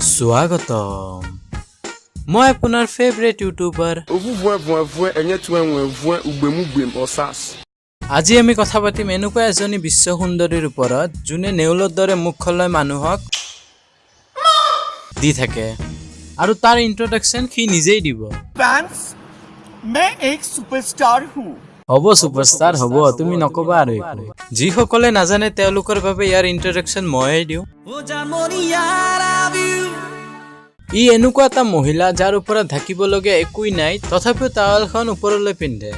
স্বাগতম মই আপোনাৰ ফেভাৰিট ইউটিউবাৰ আজি আমি কথা পাতিম এনেকুৱা এজনী বিশ্ব সুন্দৰীৰ ওপৰত যোনে নেউলৰ দৰে মুখলৈ মানুহক দি থাকে আৰু তাৰ ইন্ট্ৰোডাকচন সি নিজেই দিব फैंस मैं एक सुपरस्टार हूँ হ'ব সুপাৰষ্টাৰ হ'ব তুমি নকবা আৰু একো যিসকলে নাজানে তেওঁলোকৰ বাবে ইয়াৰ ইন্ট্ৰোডাকচন ময়েই দিওঁ ই এনেকুৱা এটা মহিলা যাৰ ওপৰত ঢাকিবলগীয়া একোই নাই তথাপিও টাৱেলখন ওপৰলৈ পিন্ধে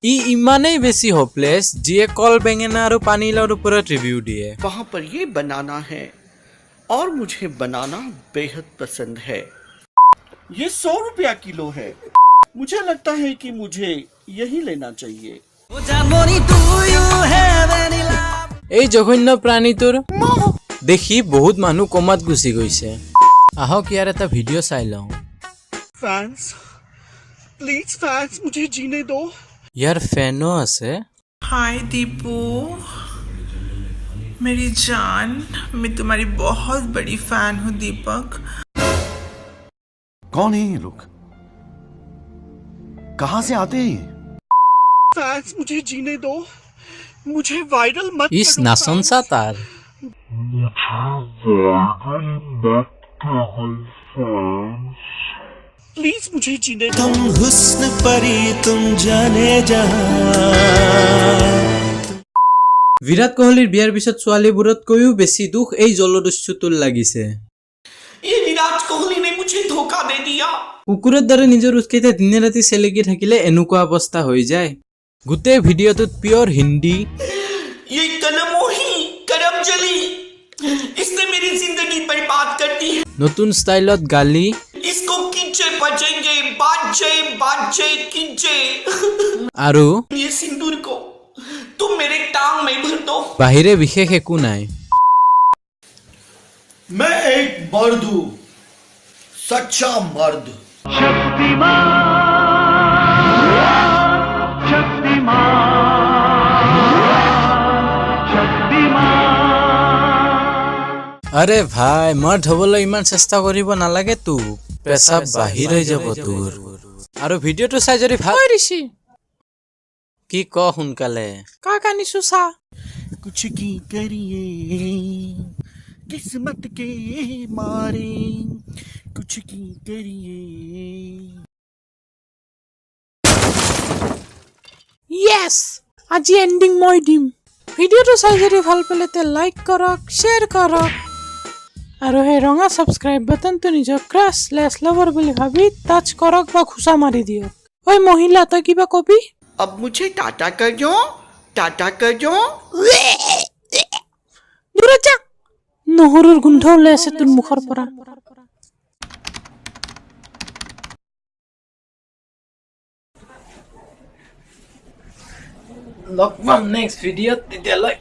ই ইমানেই বেছি হোপলেছ যিয়ে কল বেঙেনা আৰু পানীলাওৰ ওপৰত ৰিভিউ দিয়ে वहाँ पर ये बनाना है और मुझे बनाना बेहद पसंद है ये 100 रुपया किलो है मुझे लगता है कि मुझे यही लेना चाहिए এই জঘন্য প্ৰাণীটোৰ দেখি বহুত মানুহ কমাত গুচি গৈছে আহক ইয়াৰ এটা ভিডিঅ' চাই লওঁ फैंस प्लीज फैंस मुझे जीने दो ইয়াৰ ফেনো আছে हाय दीपू मेरी जान मैं तुम्हारी बहुत बड़ी फैन हूँ दीपक कौन है ये लोग कहां से आते हैं फैंस मुझे जीने दो मुझे वायरल मत ইচ নাচনচা তাৰ प्लीज मुझे जीने दो हुस्न परी तुम जाने जहां বিৰাট কোহলিৰ বিয়াৰ পিছত ছোৱালীবোৰতকৈও বেছি দুখ এই জলদস্যুটোৰ লাগিছে ये विराट कोहली ने मुझे धोखा दे दिया কুকুৰৰ দৰে নিজৰ উৎকেইটা দিনে ৰাতি চেলেকি থাকিলে এনেকুৱা অৱস্থা হৈ যায় গোটেই ভিডিঅ'টোত পিয়ৰ হিন্দী ये कलम मोही करम जली इसने मेरी जिंदगी बर्बाद कर दी है নতুন ষ্টাইলত গালি इसको कीचे बचेंगे बाजे कीचे আৰু ये सिंदूर को तुम मेरे टांग में भर दो বাহিৰে বিশেষ একো নাই मैं एक मर्द हूँ सच्चा मर्द আৰে ভাই মৰ্দ হ'বলৈ ইমান চেষ্টা কৰিব নালাগে তো পেচাব বাহিৰ হৈ যাব তোৰ আৰু ভিডিঅ'টো চাই যদি ভাল ঋষি কি ক সোনকালে কাক আনিছো চা कुछ की करिए किस्मत के मारे कुछ की करिए Yes! আজি এন্ডিং মই দিম ভিডিঅ'টো চাই যদি ভাল পালে তে লাইক কৰক শ্বেয়াৰ কৰক আৰু সেই ৰঙা ছাবস্ক্ৰাইব বাটনটো নিজৰ ক্ৰাছ লেছ লাভাৰ বুলি ভাবি টাচ কৰক বা খুচা মাৰি দিয়ক ঐ মহিলা তই কিবা কবি अब मुझे टाटा कर दो দূৰত যা নহৰুৰ গোন্ধ ওলাই আছে তোৰ মুখৰ পৰা লগ পাম নেক্সট ভিডিঅ'ত তেতিয়ালৈ